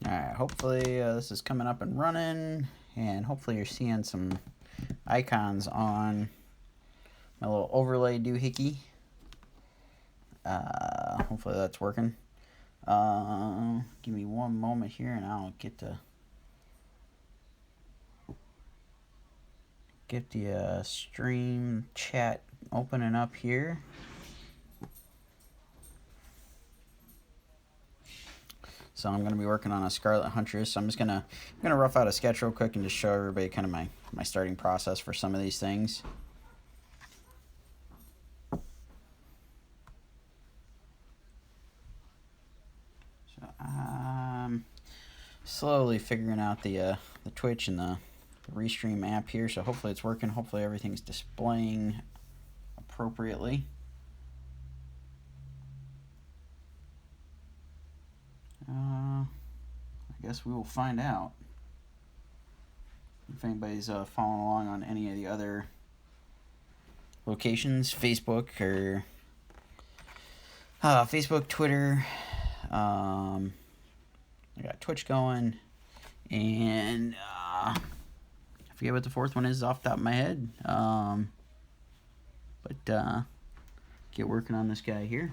Alright, hopefully this is coming up and running, and hopefully you're seeing some icons on my little overlay doohickey. Hopefully that's working. Give me one moment here and I'll get the stream chat opening up here. So I'm going to be working on a Scarlet Huntress. So I'm going to rough out a sketch real quick and just show everybody kind of my starting process for some of these things. So I'm slowly figuring out the Twitch and the Restream app here. So hopefully it's working. Hopefully everything's displaying appropriately. I guess we will find out if anybody's following along on any of the other locations, Facebook or Facebook, Twitter. I got Twitch going, and I forget what the fourth one is off the top of my head. But get working on this guy here.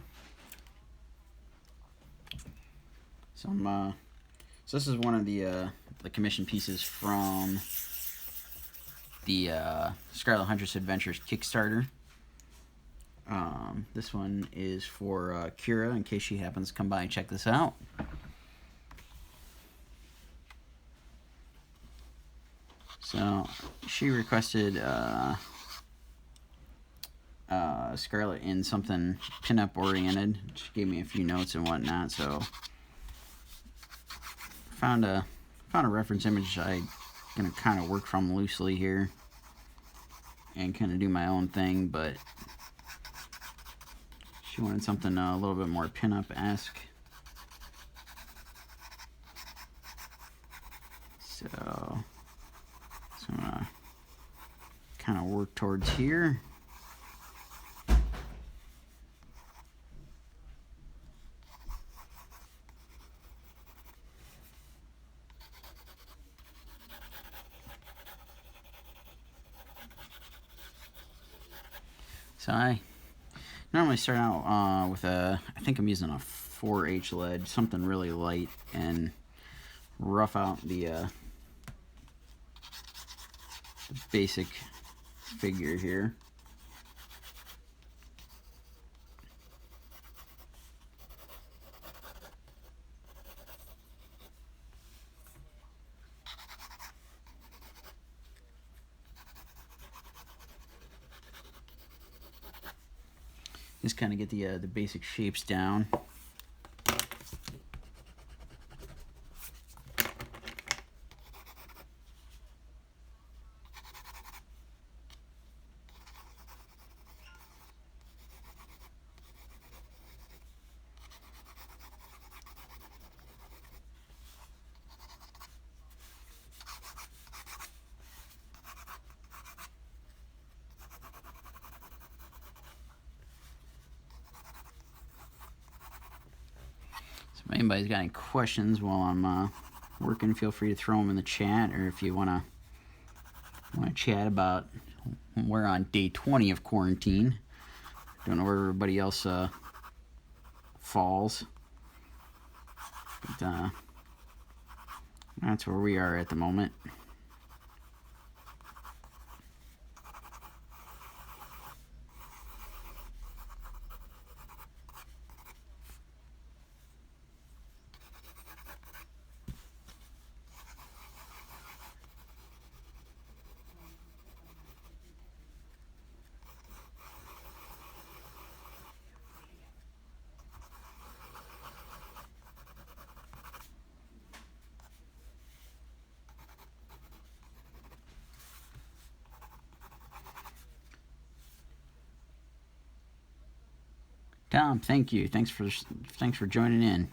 So this is one of the commission pieces from the Scarlet Huntress Adventures Kickstarter. This one is for Kira, in case she happens to come by and check this out. So she requested Scarlet in something pinup oriented. She gave me a few notes and whatnot, so found a reference image I'm gonna kind of work from loosely here and kind of do my own thing, but she wanted something a little bit more pinup-esque. So I'm gonna kind of work towards here. So I normally start out with I think I'm using a 4H lead, something really light, and rough out the basic figure here. Just kind of get the basic shapes down. If anybody's got any questions while I'm working, feel free to throw them in the chat, or if you want to chat about, we're on day 20 of quarantine. Don't know where everybody else falls, but that's where we are at the moment. Tom, thank you. Thanks for joining in.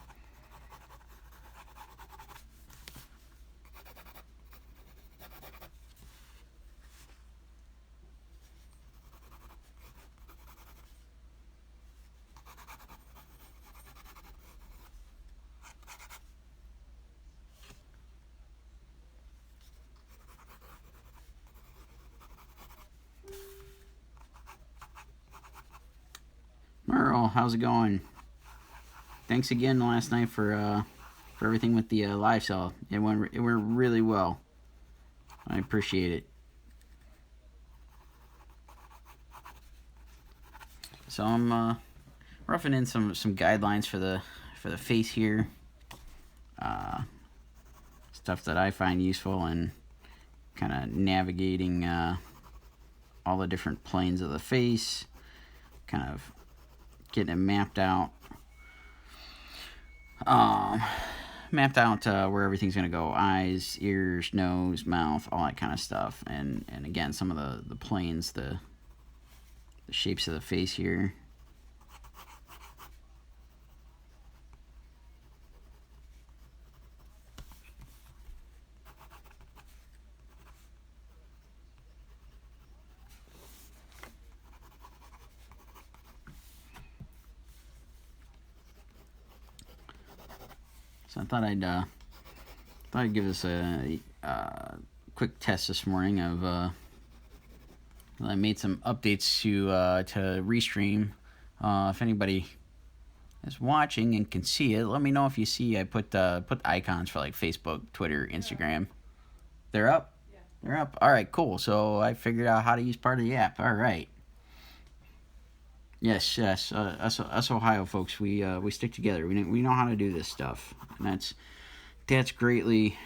Merle, how's it going? Thanks again last night for everything with the live sale. It went really well. I appreciate it. So I'm roughing in some guidelines for the face here. Stuff that I find useful and kind of navigating all the different planes of the face, kind of getting it mapped out. Where everything's going to go: eyes, ears, nose, mouth, all that kind of stuff. And again, some of the planes, the shapes of the face here. So I thought I'd give this a quick test this morning of I made some updates to Restream. If anybody is watching and can see it, let me know if you see. I put icons for like Facebook, Twitter, Instagram. They're up. Yeah. They're up. All right, cool. So I figured out how to use part of the app. All right. Yes. Us Ohio folks, we stick together. We know how to do this stuff, and that's greatly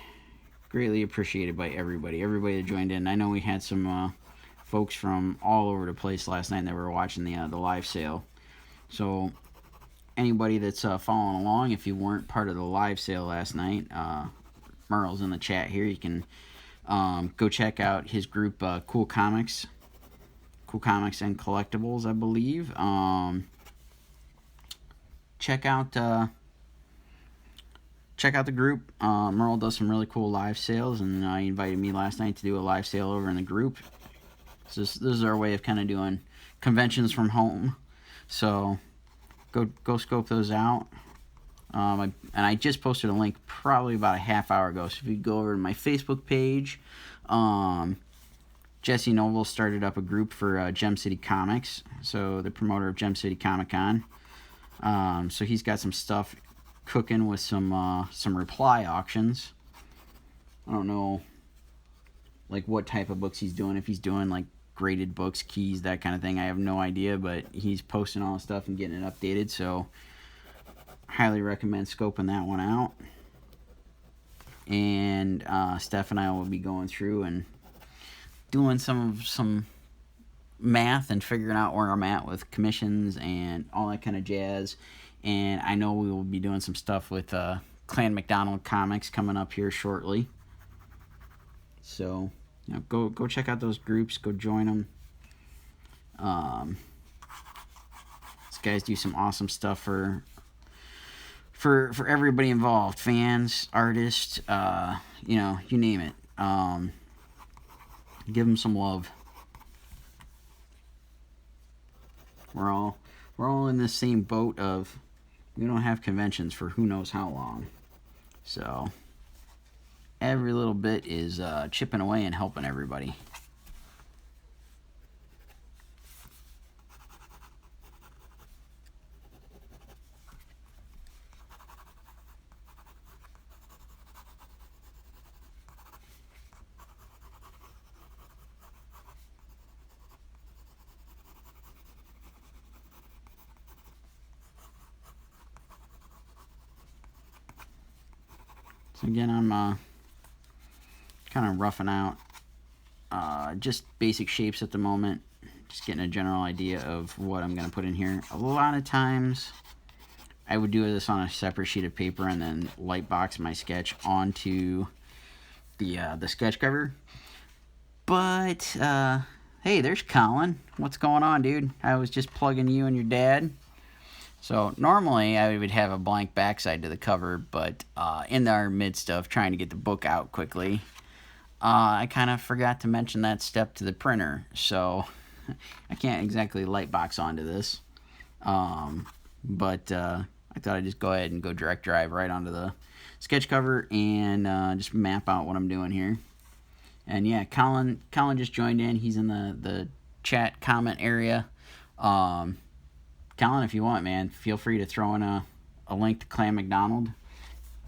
appreciated by everybody that joined in. I know we had some folks from all over the place last night that were watching the live sale. So anybody that's following along, if you weren't part of the live sale last night, Merle's in the chat here. You can go check out his group, Cool Comics and Collectibles, I believe. Check out the group. Merle does some really cool live sales, and he invited me last night to do a live sale over in the group. So this is our way of kind of doing conventions from home. So go scope those out. And I just posted a link probably about a half hour ago. So if you go over to my Facebook page, Jesse Noble started up a group for Gem City Comics, so the promoter of Gem City Comic Con. So he's got some stuff cooking with some reply auctions. I don't know, like what type of books he's doing. If he's doing like graded books, keys, that kind of thing, I have no idea. But he's posting all the stuff and getting it updated. So highly recommend scoping that one out. And Steph and I will be going through and doing some math and figuring out where I'm at with commissions and all that kind of jazz. And I know we will be doing some stuff with Clan McDonald Comics coming up here shortly. So go check out those groups. Go join them. These guys do some awesome stuff for everybody involved: fans, artists, you name it. Give them some love. We're all in the same boat of we don't have conventions for who knows how long. So every little bit is chipping away and helping everybody. So again, I'm kind of roughing out just basic shapes at the moment, just getting a general idea of what I'm going to put in here. A lot of times I would do this on a separate sheet of paper and then light box my sketch onto the sketch cover. But hey, there's Colin. What's going on, dude? I was just plugging you and your dad. So normally I would have a blank backside to the cover, but in our midst of trying to get the book out quickly, I kind of forgot to mention that step to the printer. So I can't exactly light box onto this, but I thought I'd just go ahead and go direct drive right onto the sketch cover and just map out what I'm doing here. And yeah, Colin just joined in. He's in the chat comment area. Colin, if you want, man, feel free to throw in a link to Clam McDonald.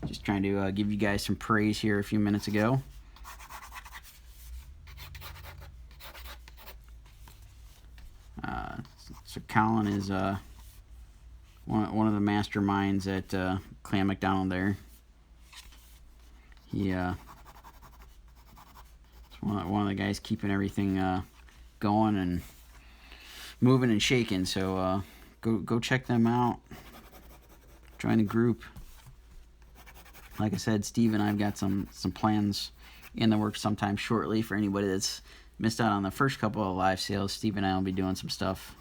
Just trying to give you guys some praise here a few minutes ago. So Colin is one of the masterminds at Clam McDonald there. He is one of the guys keeping everything going and moving and shaking. So go check them out. Join the group. Like I said, Steve and I've got some plans in the works sometime shortly for anybody that's missed out on the first couple of live sales. Steve and I will be doing some stuff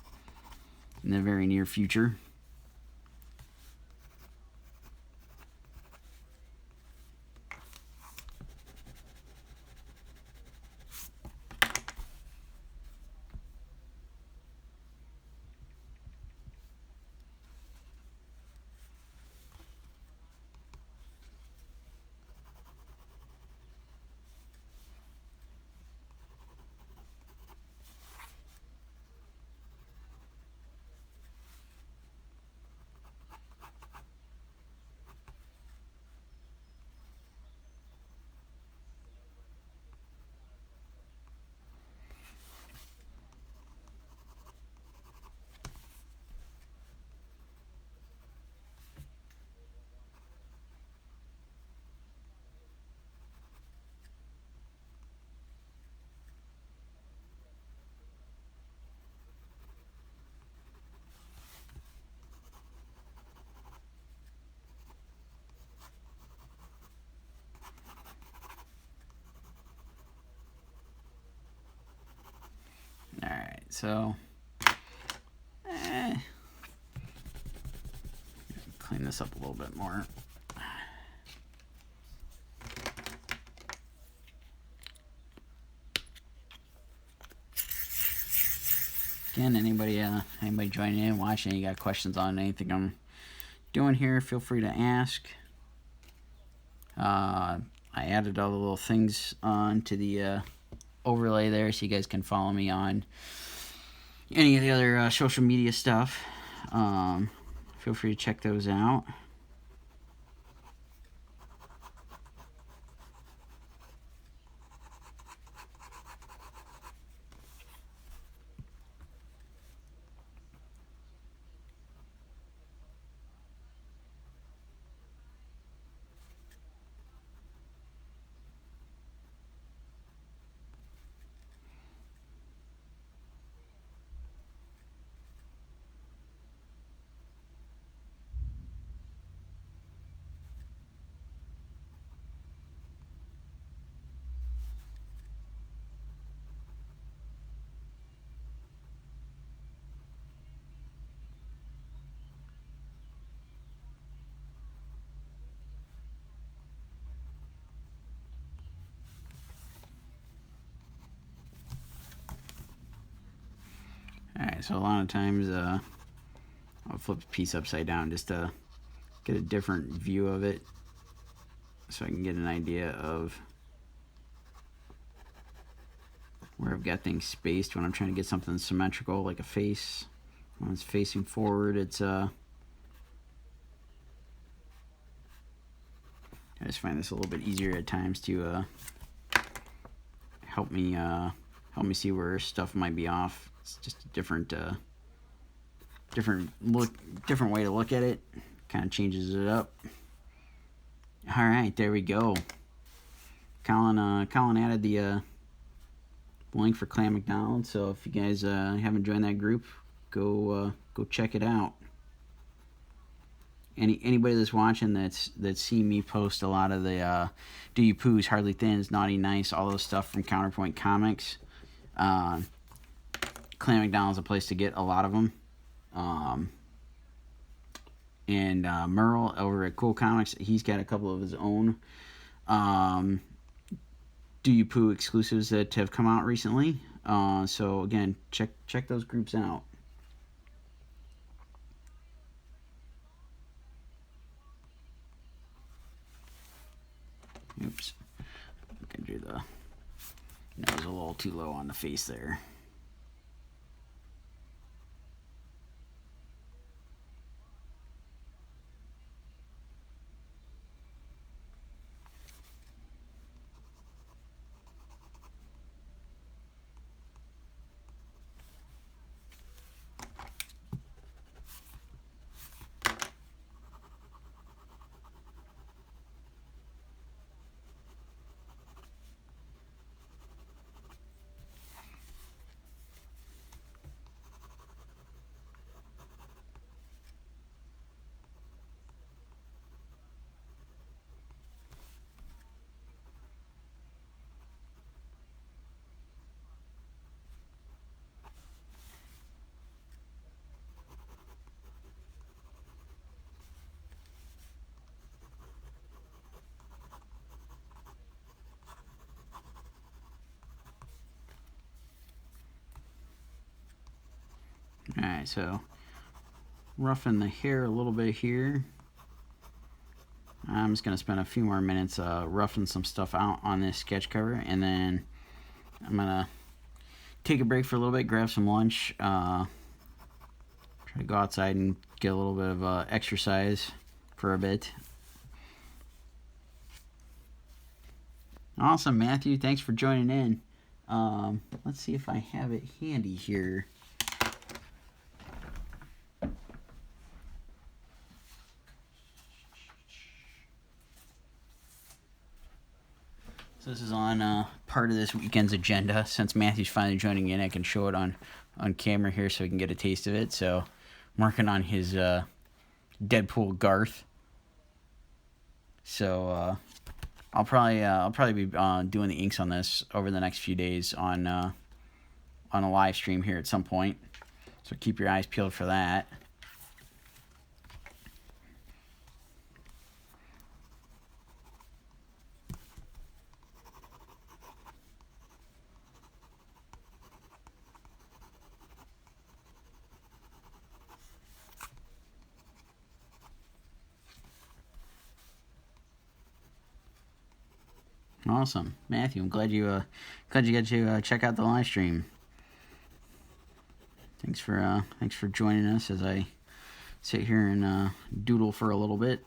in the very near future. Alright, so clean this up a little bit more. Again, anybody joining in, watching, you got questions on anything I'm doing here, feel free to ask. I added all the little things onto the overlay there so you guys can follow me on any of the other social media stuff. Feel free to check those out. Alright, so a lot of times I'll flip the piece upside down just to get a different view of it so I can get an idea of where I've got things spaced when I'm trying to get something symmetrical like a face. When it's facing forward, it's I just find this a little bit easier at times to help me see where stuff might be off. It's just a different way to look at it. Kind of changes it up. All right, there we go. Colin added the link for Clam McDonald. So if you guys haven't joined that group, go check it out. Anybody that's watching that's seen me post a lot of the Do You Poos, Hardly Thins, Naughty Nice, all those stuff from Counterpoint Comics. Clam McDonald's a place to get a lot of them. And Merle over at Cool Comics, he's got a couple of his own Do You Poo exclusives that have come out recently. So again, check those groups out. Oops, I can do the nose a little too low on the face there. Alright, so roughing the hair a little bit here. I'm just going to spend a few more minutes roughing some stuff out on this sketch cover, and then I'm going to take a break for a little bit, grab some lunch, try to go outside and get a little bit of exercise for a bit. Awesome, Matthew. Thanks for joining in. Let's see if I have it handy here. So this is on part of this weekend's agenda. Since Matthew's finally joining in, I can show it on camera here so we can get a taste of it. So I'm working on his Deadpool Garth. So I'll probably be doing the inks on this over the next few days on a live stream here at some point. So keep your eyes peeled for that. Awesome, Matthew. I'm glad you got to check out the live stream. Thanks for joining us as I sit here and doodle for a little bit.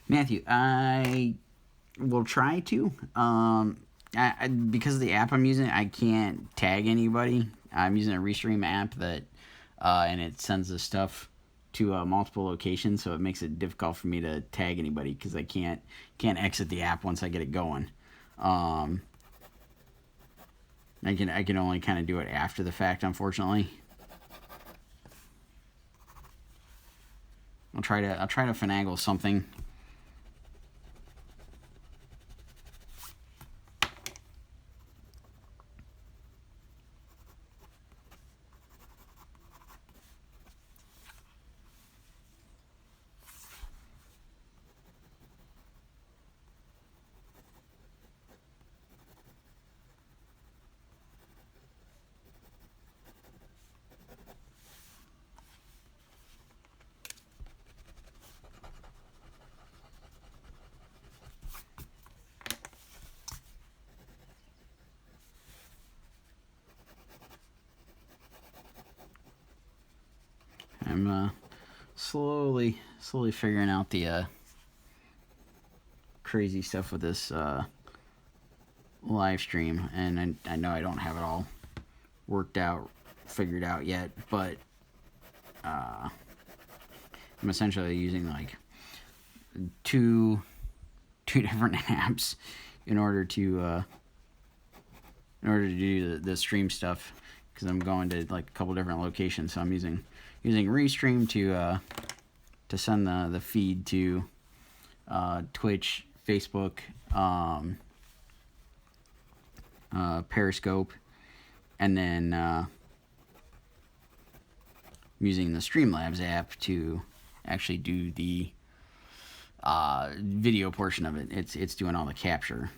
Matthew, I will try to. Because of the app I'm using, I can't tag anybody. I'm using a Restream app that, and it sends the stuff to multiple locations, so it makes it difficult for me to tag anybody because I can't exit the app once I get it going. I can only kind of do it after the fact, unfortunately. I'll try to finagle something. I'm slowly figuring out the crazy stuff with this live stream, and I know I don't have it all figured out yet, but I'm essentially using like two different apps in order to do the stream stuff, because I'm going to like a couple different locations. So I'm using Restream to send the feed to Twitch, Facebook, Periscope, and then I'm using the Streamlabs app to actually do the video portion of it. It's doing all the capture.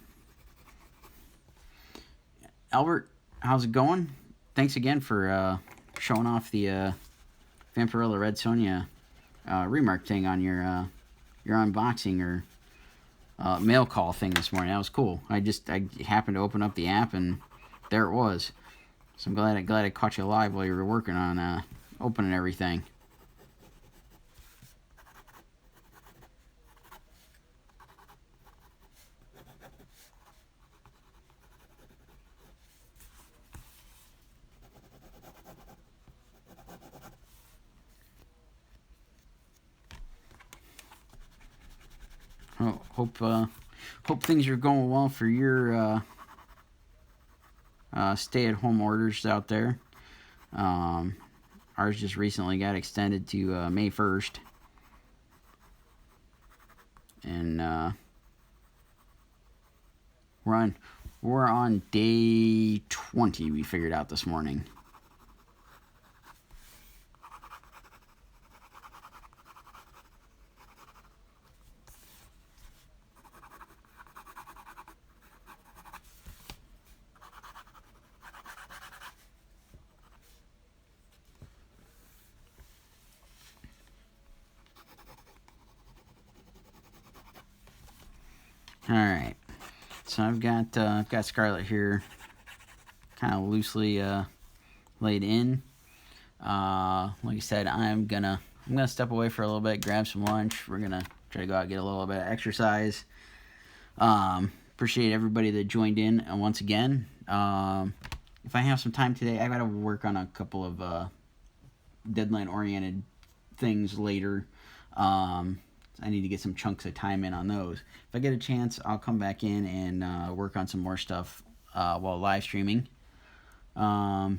Albert, how's it going? Thanks again for showing off the Vampirella Red Sonja remark thing on your unboxing or mail call thing this morning. That was cool. I happened to open up the app and there it was. So I'm glad I caught you live while you were working on opening everything. Hope things are going well for your stay-at-home orders out there. Ours just recently got extended to May 1st, and we're on day 20. We figured out this morning. All right, so I've got Scarlet here, kind of loosely laid in. Like I said, I'm gonna step away for a little bit, grab some lunch. We're gonna try to go out and get a little bit of exercise. Appreciate everybody that joined in, and once again, if I have some time today, I gotta work on a couple of deadline-oriented things later. I need to get some chunks of time in on those. If I get a chance, I'll come back in and work on some more stuff while live streaming. But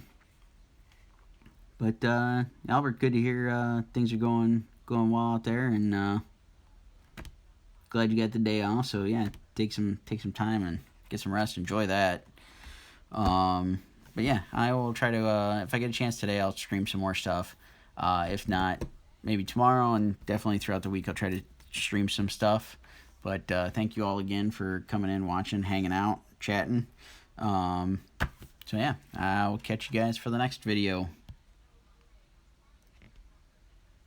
Albert, good to hear things are going well out there, and glad you got the day off. So yeah, take some time and get some rest. Enjoy that. But yeah, I will try to. If I get a chance today, I'll stream some more stuff. If not, maybe tomorrow, and definitely throughout the week I'll try to stream some stuff. But thank you all again for coming in, watching, hanging out, chatting. So yeah, I'll catch you guys for the next video.